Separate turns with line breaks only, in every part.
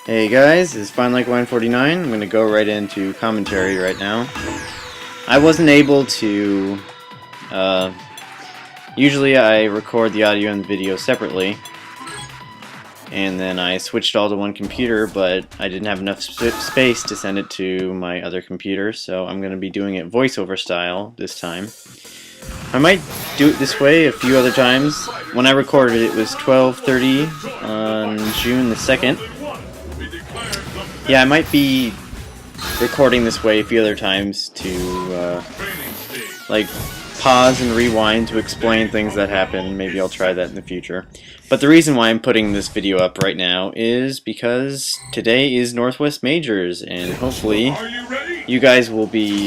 Hey guys, it's Finelikewine49. I'm going to go right into commentary right now. I wasn't able to... usually I record the audio and the video separately, and then I switched all to one computer, but I didn't have enough space to send it to my other computer, so I'm going to be doing it voiceover style this time. I might do it this way a few other times. When I recorded it was 12:30 on June the 2nd. Yeah, I might be recording this way a few other times to like pause and rewind to explain things that happen. Maybe I'll try that in the future. But the reason why I'm putting this video up right now is because today is Northwest Majors, and hopefully you guys will be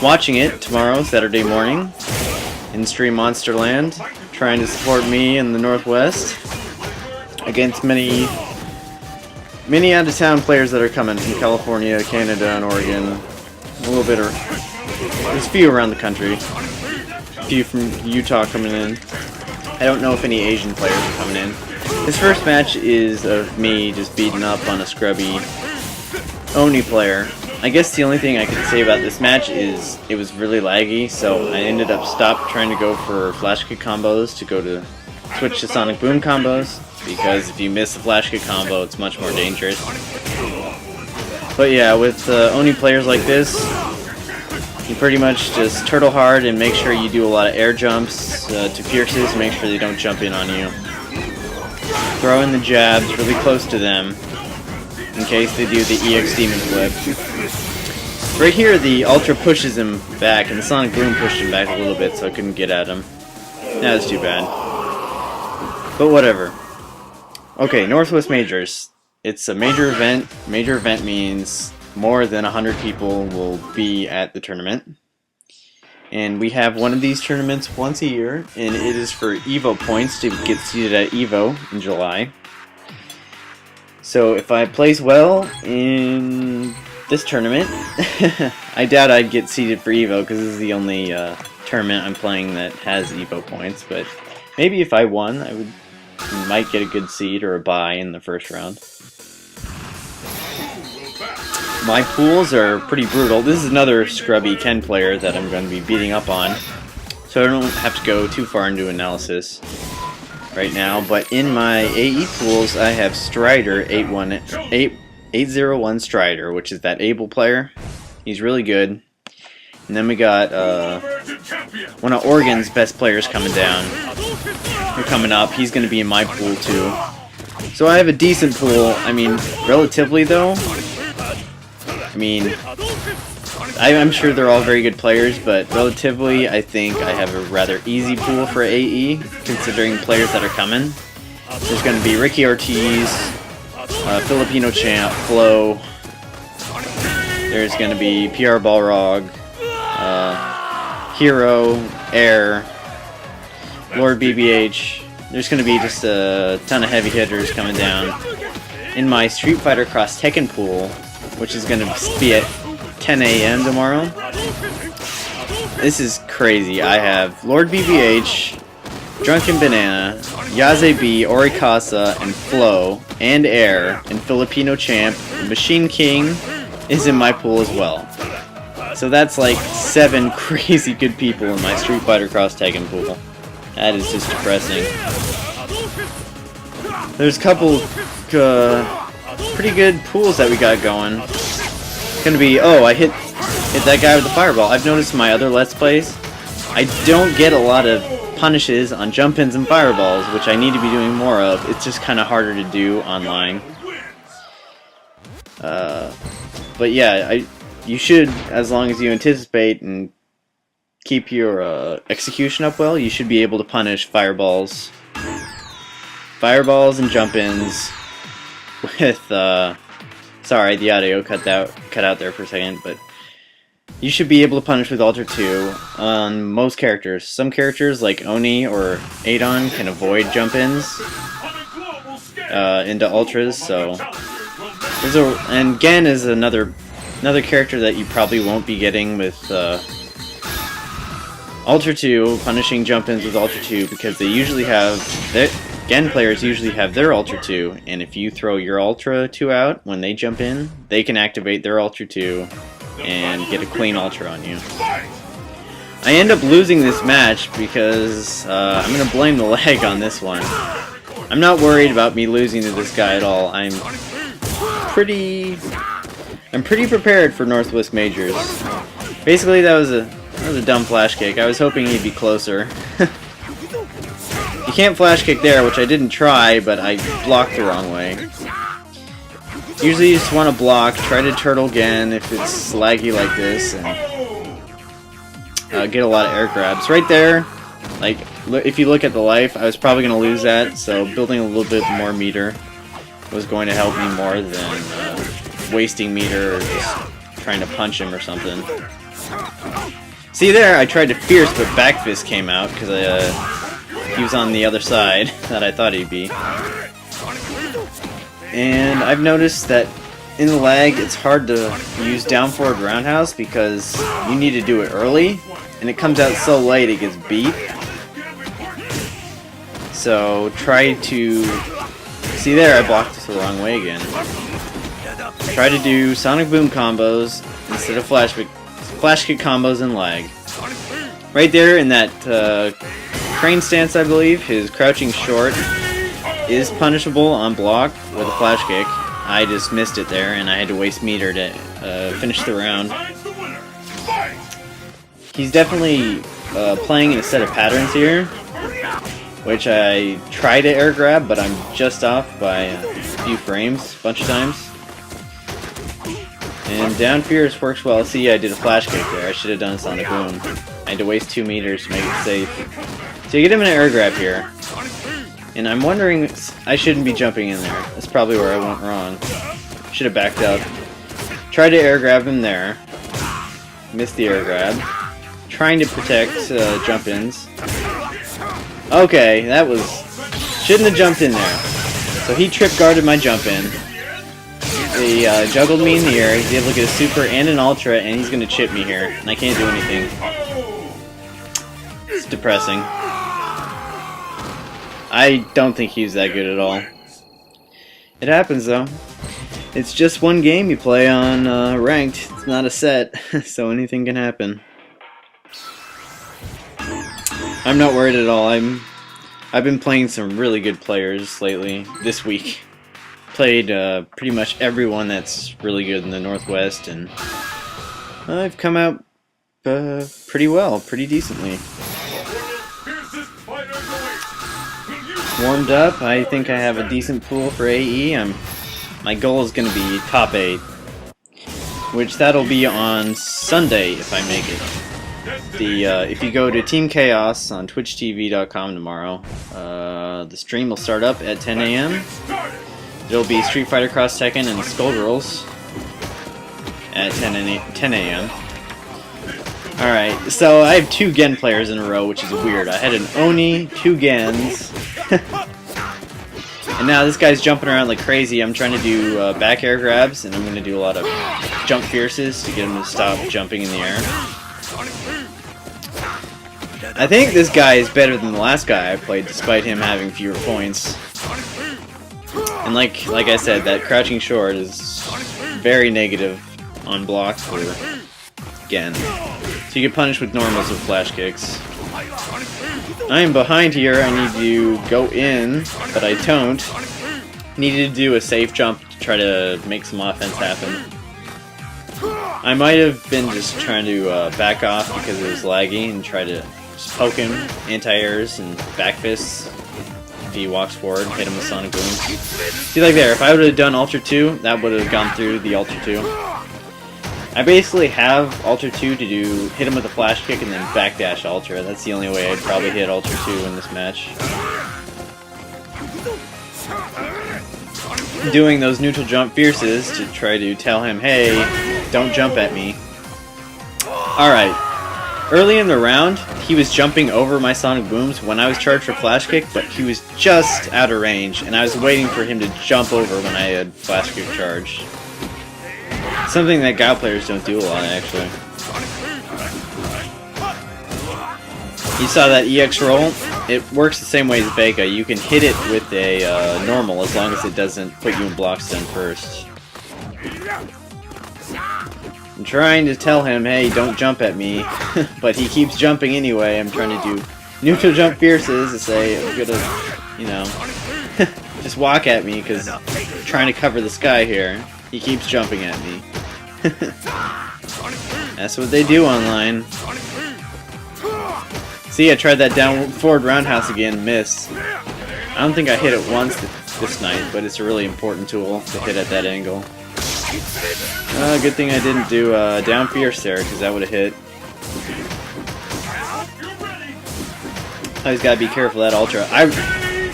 watching it tomorrow, Saturday morning, in Stream Monsterland, trying to support me in the Northwest against many out-of-town players that are coming from California, Canada, and Oregon. A little bit of... there's a few around the country. A few from Utah coming in. I don't know if any Asian players are coming in. This first match is of me just beating up on a scrubby Oni player. I guess the only thing I can say about this match is it was really laggy, so I ended up trying to go for flash kick combos to go to switch to sonic boom combos, because if you miss a flash kick combo, it's much more dangerous. But yeah, with Oni players like this, you pretty much just turtle hard and make sure you do a lot of air jumps to pierces, make sure they don't jump in on you. Throw in the jabs really close to them in case they do the EX Demon Flip. Right here, the Ultra pushes him back, and the Sonic Boom pushed him back a little bit, so I couldn't get at him. That was too bad. But whatever. Okay, Northwest Majors. It's a major event. Major event means more than 100 people will be at the tournament. And we have one of these tournaments once a year, and it is for EVO points to get seated at EVO in July. So if I place well in this tournament, I doubt I'd get seated for EVO because this is the only tournament I'm playing that has EVO points, but maybe if I won, I might get a good seed or a bye in the first round. My pools are pretty brutal. This is another scrubby Ken player that I'm going to be beating up on, so I don't have to go too far into analysis right now. But in my AE pools, I have Strider 801 Strider, which is that Able player. He's really good. And then we got one of Oregon's best players coming down. They're coming up. He's going to be in my pool too. So I have a decent pool. I mean, relatively though. I mean, I'm sure they're all very good players, but relatively, I think I have a rather easy pool for AE, considering players that are coming. There's going to be Ricky Ortiz, Filipino Champ, Flo. There's going to be PR Balrog, Hero, Air, Lord BBH. There's going to be just a ton of heavy hitters coming down. In my Street Fighter Cross Tekken pool, which is going to be at 10 a.m. tomorrow. This is crazy. I have Lord BBH, Drunken Banana, Yaze B, Orikasa, and Flo, and Air, and Filipino Champ. Machine King is in my pool as well. So that's like 7 crazy good people in my Street Fighter Cross Tekken pool. That is just depressing. There's a couple pretty good pools that we got going. It's gonna be, oh, I hit that guy with the fireball. I've noticed in my other Let's Plays, I don't get a lot of punishes on jump-ins and fireballs, which I need to be doing more of. It's just kind of harder to do online. But yeah, you should, as long as you anticipate and keep your execution up well, you should be able to punish fireballs and jump-ins with, sorry, the audio cut out there for a second, but you should be able to punish with Ultra 2 on most characters. Some characters, like Oni or Adon, can avoid jump-ins into Ultras, so... and Gen is another character that you probably won't be getting with Ultra 2, punishing jump-ins with Ultra 2, because they usually have... Gen players usually have their Ultra 2, and if you throw your Ultra 2 out when they jump in, they can activate their Ultra 2 and get a clean Ultra on you. I end up losing this match because I'm going to blame the lag on this one. I'm not worried about me losing to this guy at all. I'm pretty prepared for Northwest Majors. Basically, that was a dumb flash kick. I was hoping he'd be closer. You can't flash kick there, which I didn't try, but I blocked the wrong way. Usually you just want to block, try to turtle again if it's laggy like this, and get a lot of air grabs. Right there, like, if you look at the life, I was probably going to lose that, so building a little bit more meter was going to help me more than wasting meter or just trying to punch him or something. See there, I tried to fierce, but back fist came out because he was on the other side that I thought he'd be. And I've noticed that in the lag, it's hard to use down forward roundhouse because you need to do it early, and it comes out so late it gets beat. So try to... See there, I blocked it the wrong way again. Try to do Sonic Boom combos instead of flash kick combos and lag. Right there in that crane stance, I believe, his crouching short is punishable on block with a flash kick. I just missed it there, and I had to waste meter to finish the round. He's definitely playing in a set of patterns here, which I try to air grab, but I'm just off by a few frames a bunch of times. And down fierce works well. See, I did a flash kick there. I should have done a Sonic Boom. I had to waste 2 meters to make it safe. So you get him in an air grab here. And I'm wondering, I shouldn't be jumping in there. That's probably where I went wrong. Should have backed up. Tried to air grab him there. Missed the air grab. Trying to protect jump-ins. Okay, that was... Shouldn't have jumped in there. So he trip guarded my jump-in. He juggled me in the air. He's able to get a super and an ultra, and he's going to chip me here. And I can't do anything. It's depressing. I don't think he's that good at all. It happens, though. It's just one game you play on ranked. It's not a set, so anything can happen. I'm not worried at all. I've been playing some really good players lately, this week. Played pretty much everyone that's really good in the Northwest, and I've come out pretty well, pretty decently. Warmed up, I think I have a decent pool for AE. My goal is going to be top 8, which that'll be on Sunday if I make it. If you go to Team Chaos on twitchtv.com tomorrow, the stream will start up at 10 a.m. It'll be Street Fighter Cross Tekken and Skullgirls at 10 a.m. Alright, so I have 2 Gen players in a row, which is weird. I had an Oni, 2 Gens, and now this guy's jumping around like crazy. I'm trying to do back air grabs, and I'm going to do a lot of jump fierces to get him to stop jumping in the air. I think this guy is better than the last guy I played, despite him having fewer points. And like I said, that crouching short is very negative on block for Gen. So you get punished with normals with flash kicks. I am behind here. I need to go in, but I don't. Needed to do a safe jump to try to make some offense happen. I might have been just trying to back off because it was laggy and try to just poke him, anti-airs and back fists. If he walks forward, hit him with Sonic Boom. See, like there, if I would have done Ultra 2, that would have gone through the Ultra 2. I basically have Ultra 2 to hit him with a flash kick and then backdash Ultra. That's the only way I'd probably hit Ultra 2 in this match. Doing those neutral jump fierces to try to tell him, hey, don't jump at me. Alright. Early in the round, he was jumping over my Sonic Booms when I was charged for flash kick, but he was just out of range, and I was waiting for him to jump over when I had flash kick charged. Something that Gao players don't do a lot, actually. You saw that EX roll? it works the same way as Vega. You can hit it with a normal as long as it doesn't put you in block stun first. I'm trying to tell him, hey, don't jump at me, but he keeps jumping anyway. I'm trying to do neutral jump fierces to say I'm gonna, you know, just walk at me because I'm trying to cover the sky here. He keeps jumping at me. That's what they do online. See, I tried that down forward roundhouse again, missed. I don't think I hit it once this night, but it's a really important tool to hit at that angle. Good thing I didn't do down fierce there, because that would have hit. Always gotta be careful of that ultra.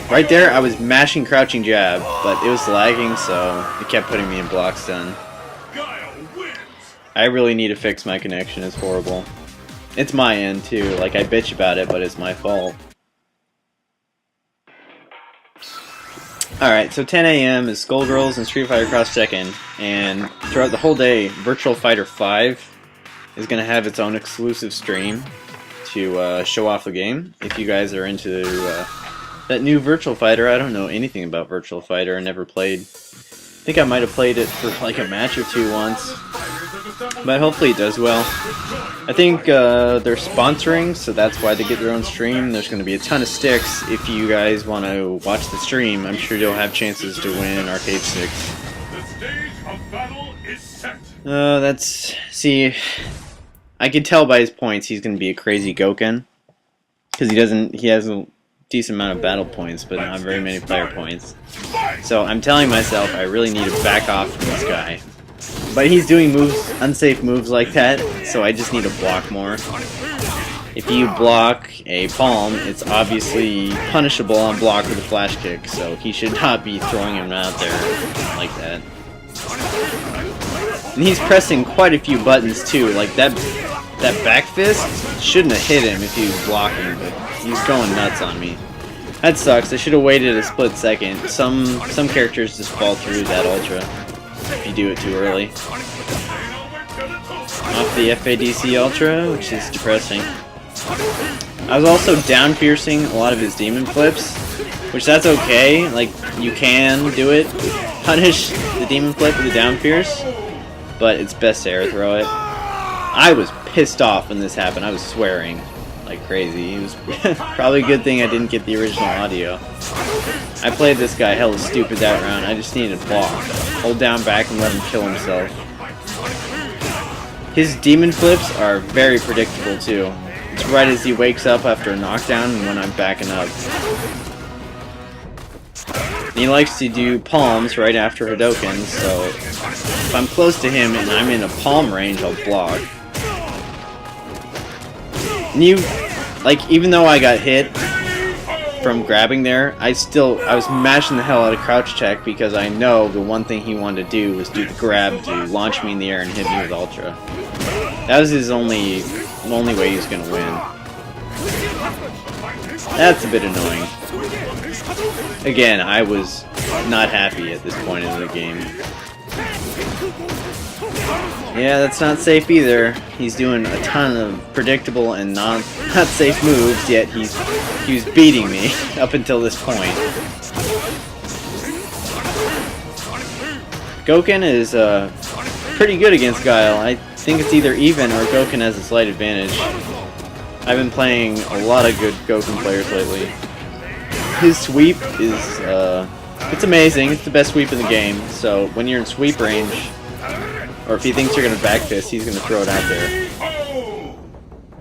Right there, I was mashing crouching jab, but it was lagging, so it kept putting me in block stun. I really need to fix my connection. It's horrible. It's my end too. Like, I bitch about it, but it's my fault. Alright, so 10 a.m. is Skullgirls and Street Fighter Cross Tekken, and throughout the whole day, Virtual Fighter 5 is going to have its own exclusive stream to show off the game. If you guys are into that new Virtual Fighter, I don't know anything about Virtual Fighter. I never played. I think I might have played it for like a match or two once, but hopefully it does well. I think they're sponsoring, so that's why they get their own stream. There's going to be a ton of sticks. If you guys want to watch the stream, I'm sure you'll have chances to win arcade sticks.
The stage of battle is set.
See, I can tell by his points he's going to be a crazy Goken, because he has a decent amount of battle points, but not very many player points. So I'm telling myself I really need to back off from this guy. But he's doing unsafe moves like that, so I just need to block more. If you block a palm, it's obviously punishable on block with a flash kick, so he should not be throwing him out there like that. And he's pressing quite a few buttons too, like that back fist shouldn't have hit him if he was blocking, but he's going nuts on me. That sucks. I should have waited a split second. Some characters just fall through that ultra if you do it too early. Off the FADC ultra, which is depressing. I was also down fiercing a lot of his demon flips, which that's okay. Like, you can do it, punish the demon flip with a down fierce, but it's best to air throw it. I was pissed off when this happened. I was swearing like crazy. It was probably a good thing I didn't get the original audio. I played this guy hella stupid that round. I just needed to block. Hold down back and let him kill himself. His demon flips are very predictable too. It's right as he wakes up after a knockdown and when I'm backing up. And he likes to do palms right after Hadouken, so if I'm close to him and I'm in a palm range, I'll block. And even though I got hit from grabbing there, I was mashing the hell out of crouch check because I know the one thing he wanted to do was do the grab to launch me in the air and hit me with ultra. That was his only way he was gonna win. That's a bit annoying. Again, I was not happy at this point in the game. Yeah, that's not safe either. He's doing a ton of predictable and not safe moves, yet he was beating me up until this point. Goken is pretty good against Guile. I think it's either even or Goken has a slight advantage. I've been playing a lot of good Goken players lately. His sweep is it's amazing. It's the best sweep in the game. So when you're in sweep range, or if he thinks you're going to back fist, he's going to throw it out there.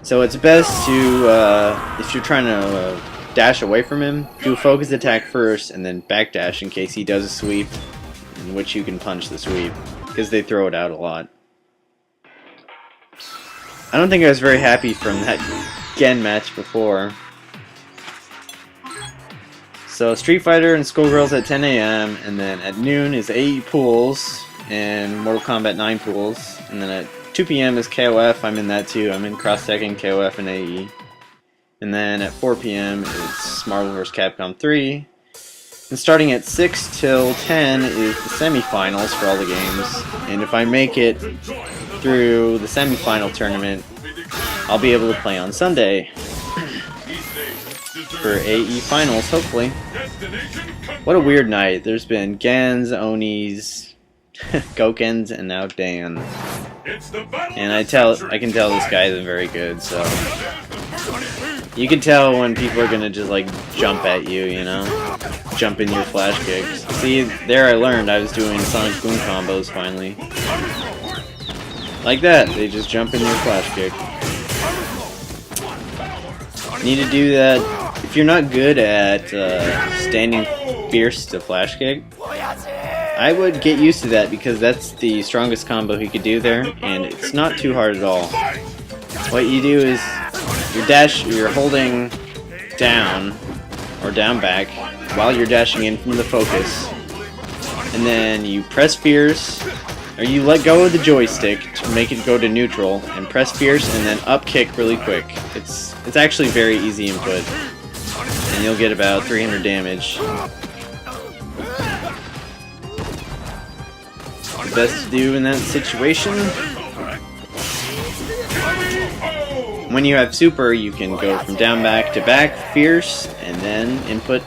So it's best to, if you're trying to dash away from him, do a focus attack first and then backdash in case he does a sweep, in which you can punch the sweep, because they throw it out a lot. I don't think I was very happy from that Gen match before. So Street Fighter and Skullgirls at 10 a.m. and then at noon is AE pools and Mortal Kombat 9 pools, and then at 2 p.m. is KOF. I'm in that too. I'm in Cross Tekken, KOF, and AE. And then at 4 p.m. it's Marvel vs. Capcom 3. And starting at 6 till 10 is the semifinals for all the games. And if I make it through the semifinal tournament, I'll be able to play on Sunday. for AE Finals, hopefully.
Destination
What a weird night. There's been Gens, Onis, Gokens, and now Dan.
It's the battle
And
of
I
the
can
century.
tell this guy isn't very good, so you can tell when people are gonna just like jump at you, you know? Jump in your flash kicks. See, there I learned I was doing Sonic Boom combos finally. Like that, they just jump in your flash kick. Need to do that. If you're not good at standing fierce to flash kick, I would get used to that because that's the strongest combo he could do there, and it's not too hard at all. What you do is you're holding down or down back while you're dashing in from the focus, and then you press fierce, or you let go of the joystick to make it go to neutral, and press fierce, and then up kick really quick. It's actually very easy input, and you'll get about 300 damage. The best to do in that situation. When you have super, you can go from down back to back, fierce, and then input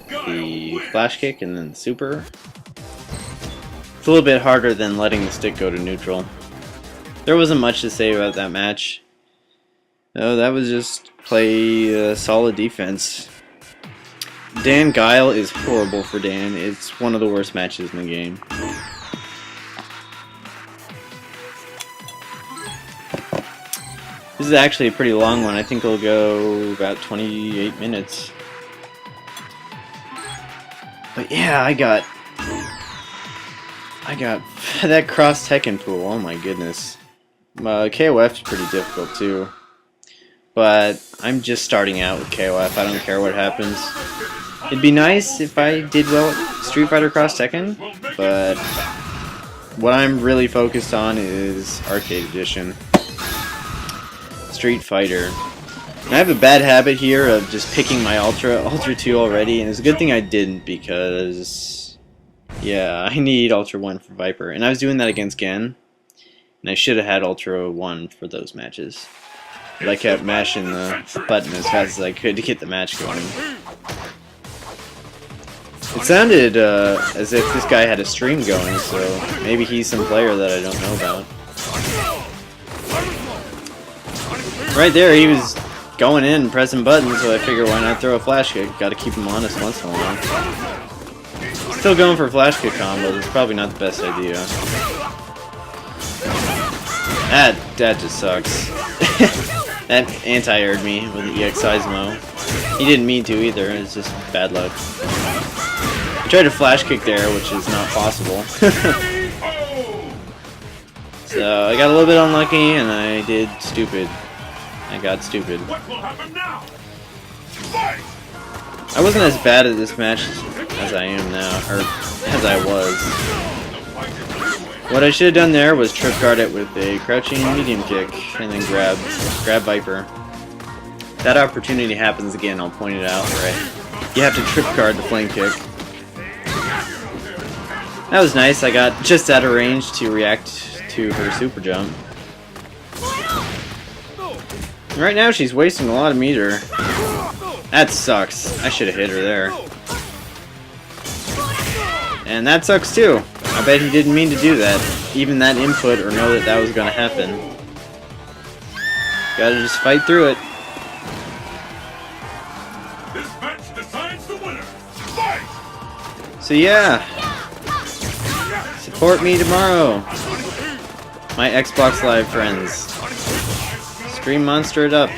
the flash kick and then super. It's a little bit harder than letting the stick go to neutral. There wasn't much to say about that match. No, that was just play solid defense. Dan Guile is horrible for Dan. It's one of the worst matches in the game. This is actually a pretty long one. I think it'll go about 28 minutes. But yeah, I got that cross Tekken pool. Oh my goodness. KOF's pretty difficult too. But I'm just starting out with KOF. I don't care what happens. It'd be nice if I did well at Street Fighter Cross Tekken, but what I'm really focused on is Arcade Edition. Street Fighter. And I have a bad habit here of just picking my Ultra 2 already, and it's a good thing I didn't because, yeah, I need Ultra 1 for Viper. And I was doing that against Gen, and I should have had Ultra 1 for those matches. But I kept mashing the button as fast as I could to get the match going. It sounded as if this guy had a stream going, so maybe he's some player that I don't know about. Right there, he was going in, pressing buttons, so I figured why not throw a flash kick? Gotta keep him honest once in a while. Still going for flash kick combos, it's probably not the best idea. That just sucks. That anti-aired me with the EX Seismo. He didn't mean to either, it's just bad luck. I tried to flash kick there, which is not possible. So I got a little bit unlucky and I did stupid. I got stupid.
What will happen now? Fight!
I wasn't as bad at this match as I am now, or as I was. What I should have done there was trip guard it with a crouching medium kick and then grab Viper. That opportunity happens again, I'll point it out, right? You have to trip guard the flame kick. That was nice, I got just out of range to react to her super jump. Right now she's wasting a lot of meter. That sucks. I should have hit her there. And that sucks too. I bet he didn't mean to do that. Even that input or know that that was going to happen. Gotta just fight through it.
This match decides the winner. Fight!
So yeah. Support me tomorrow. My Xbox Live friends. Stream Monster it up.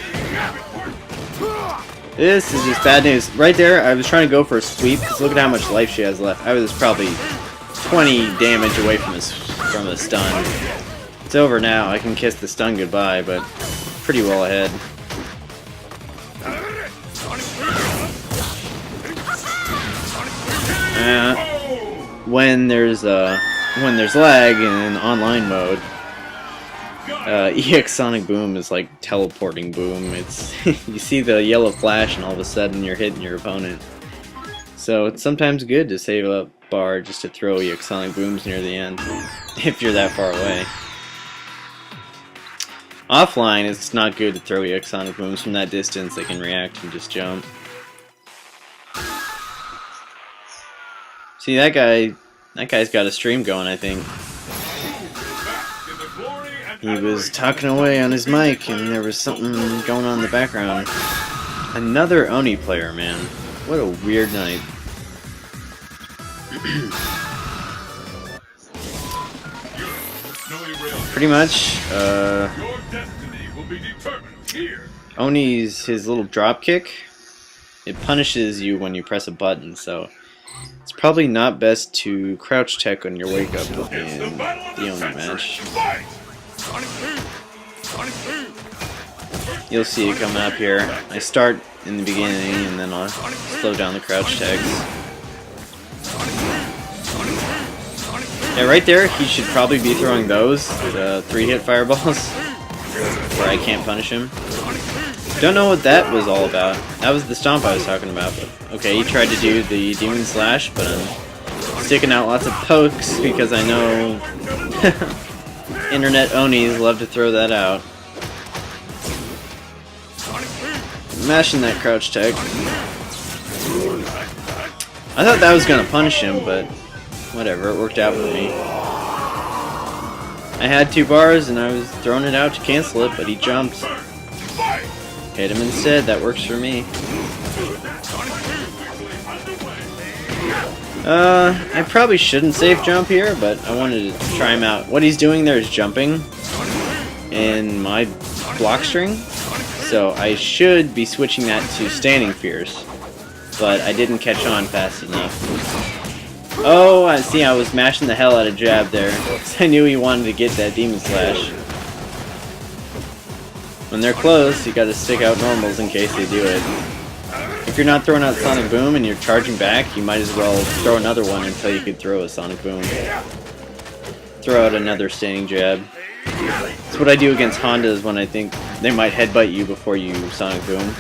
This is just bad news. Right there, I was trying to go for a sweep, because look at how much life she has left. I was probably 20 damage away from a stun. It's over now. I can kiss the stun goodbye, but pretty well ahead. When there's lag in online mode, EX Sonic Boom is like teleporting boom. It's you see the yellow flash and all of a sudden you're hitting your opponent. So it's sometimes good to save up bar just to throw EX Sonic Booms near the end, if you're that far away. Offline, it's not good to throw EX Sonic Booms from that distance. They can react and just jump. See, that guy's got a stream going, I think. He was talking away on his mic, and there was something going on in the background. Another Oni player, man. What a weird night. Pretty much, Oni's his little drop kick. It punishes you when you press a button, so it's probably not best to crouch tech on your wake up in the Oni match. You'll see it coming up here. I start in the beginning and then I'll slow down the crouch techs. Yeah, right there, he should probably be throwing those, the 3-hit fireballs, where I can't punish him. Don't know what that was all about. That was the stomp I was talking about. But okay, he tried to do the Demon Slash, but I'm sticking out lots of pokes because I know internet Onis love to throw that out. Mashing that crouch tech. I thought that was gonna punish him, but whatever, it worked out for me. I had 2 bars and I was throwing it out to cancel it, but he jumped. Hit him instead, that works for me. I probably shouldn't safe jump here, but I wanted to try him out. What he's doing there is jumping in my block string, so I should be switching that to standing fierce, but I didn't catch on fast enough. Oh, I see, I was mashing the hell out of jab there, because I knew he wanted to get that Demon Slash. When they're close, you gotta stick out normals in case they do it. If you're not throwing out Sonic Boom and you're charging back, you might as well throw another one until you could throw a Sonic Boom. Throw out another standing jab. That's what I do against Hondas when I think they might headbutt you before you Sonic Boom.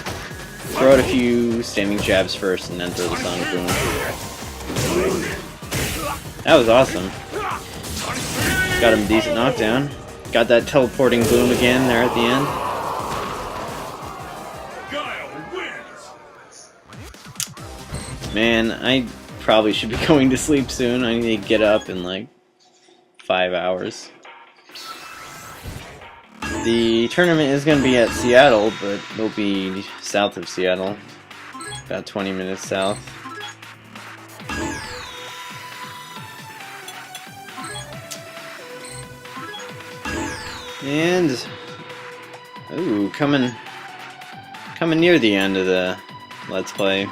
Throw out a few standing jabs first and then throw the Sonic Boom. That was awesome. Got him a decent knockdown. Got that teleporting boom again there at the end. Man, I probably should be going to sleep soon. I need to get up in like 5 hours. The tournament is going to be at Seattle, but it'll be south of Seattle. About 20 minutes south. And ooh, coming near the end of the Let's Play.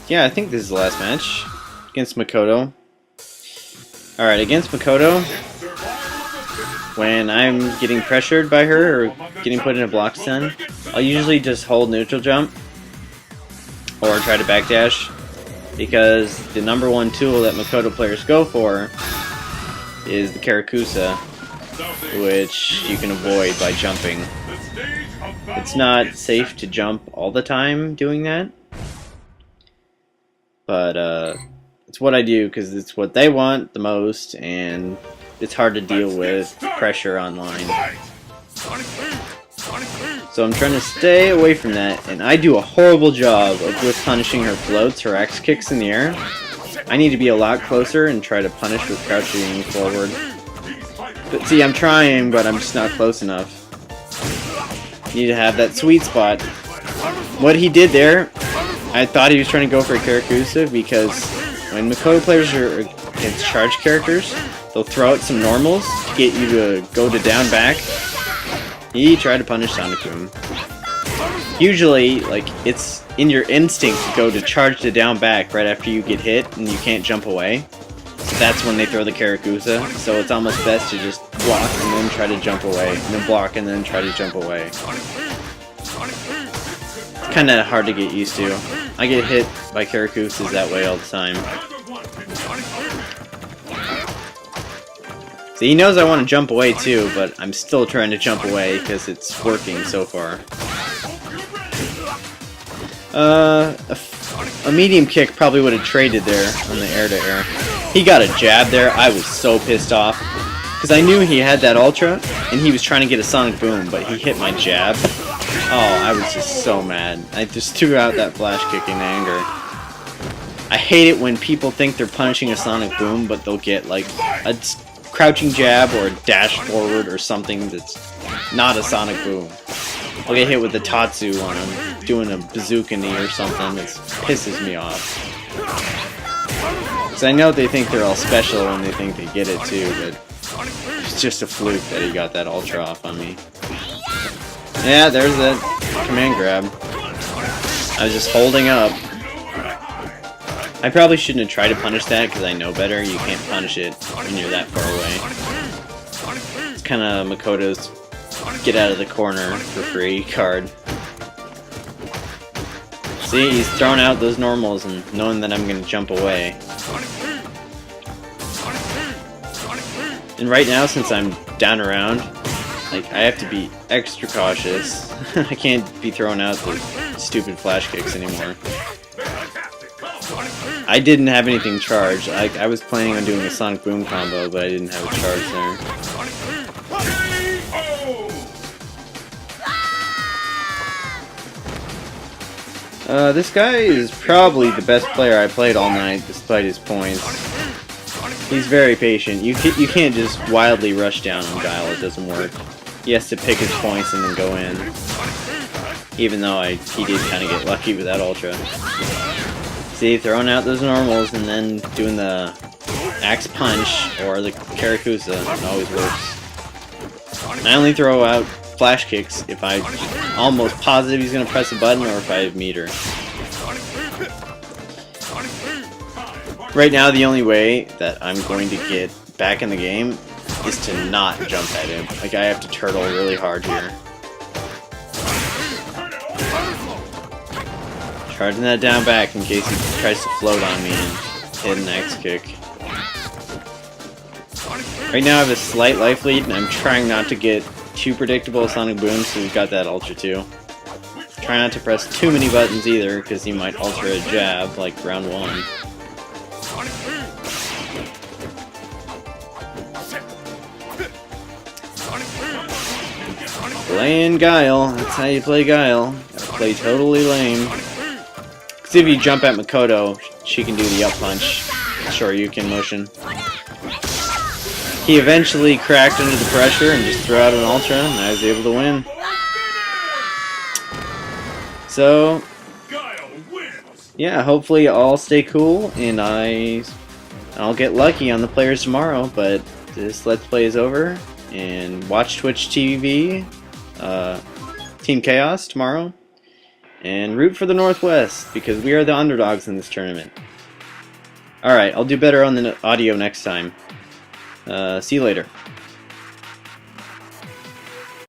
Yeah, I think this is the last match against Makoto. Alright, against Makoto, when I'm getting pressured by her or getting put in a block stun, I'll usually just hold neutral jump or try to backdash, because the #1 tool that Makoto players go for is the Karakusa, which you can avoid by jumping. It's not safe to jump all the time doing that, but it's what I do because it's what they want the most, and it's hard to deal with pressure online. So I'm trying to stay away from that, and I do a horrible job of with punishing her floats, her X kicks in the air. I need to be a lot closer and try to punish with crouching forward. But see, I'm trying, but I'm just not close enough. Need to have that sweet spot. What he did there, I thought he was trying to go for a Karakusa, because when Makoto players are against charged characters, they'll throw out some normals to get you to go to down back. He tried to punish Sonic Boom. Usually, like, it's in your instinct to go to charge to down back right after you get hit and you can't jump away. So that's when they throw the Karakusa. So it's almost best to just block and then try to jump away, and then block and then try to jump away. It's kind of hard to get used to. I get hit by Karakusas that way all the time. So he knows I want to jump away too, but I'm still trying to jump away because it's working so far. A medium kick probably would have traded there on the air-to-air. He got a jab there. I was so pissed off. Because I knew he had that Ultra, and he was trying to get a Sonic Boom, but he hit my jab. Oh, I was just so mad. I just threw out that flash kick in anger. I hate it when people think they're punishing a Sonic Boom, but they'll get like a crouching jab or a dash forward or something that's not a Sonic Boom. I'll get hit with the Tatsu when I'm doing a bazooka knee or something. It pisses me off. Because I know they think they're all special when they think they get it too, but it's just a fluke that he got that Ultra off on me. Yeah, there's that command grab. I was just holding up. I probably shouldn't have tried to punish that because I know better. You can't punish it when you're that far away. It's kind of Makoto's get out of the corner for free card. See, he's throwing out those normals and knowing that I'm going to jump away. And right now, since I'm down around, like, I have to be extra cautious. I can't be throwing out the stupid flash kicks anymore. I didn't have anything charged. I was planning on doing a Sonic Boom combo, but I didn't have a charge there. This guy is probably the best player I played all night, despite his points. He's very patient. You can't just wildly rush down on Guile. It doesn't work. He has to pick his points and then go in. Even though he did kind of get lucky with that Ultra. See, throwing out those normals and then doing the Axe Punch or the Karakusa always works. And I only throw out flash kicks if I'm almost positive he's going to press a button or if I have meter. Right now, the only way that I'm going to get back in the game is to not jump at him. Like, I have to turtle really hard here. Charging that down back in case he tries to float on me and hit an X kick. Right now I have a slight life lead and I'm trying not to get too predictable Sonic Boom, so we've got that Ultra too. Try not to press too many buttons either, because he might Ultra a jab like round 1. Playing Guile, that's how you play Guile. Gotta play totally lame. Because if you jump at Makoto, she can do the up punch, Shoryuken motion. He eventually cracked under the pressure and just threw out an Ultra, and I was able to win. So, yeah, hopefully all stay cool, and I'll get lucky on the players tomorrow, but this Let's Play is over, and watch Twitch TV, Team Chaos tomorrow, and root for the Northwest, because we are the underdogs in this tournament. Alright, I'll do better on the audio next time. See you later.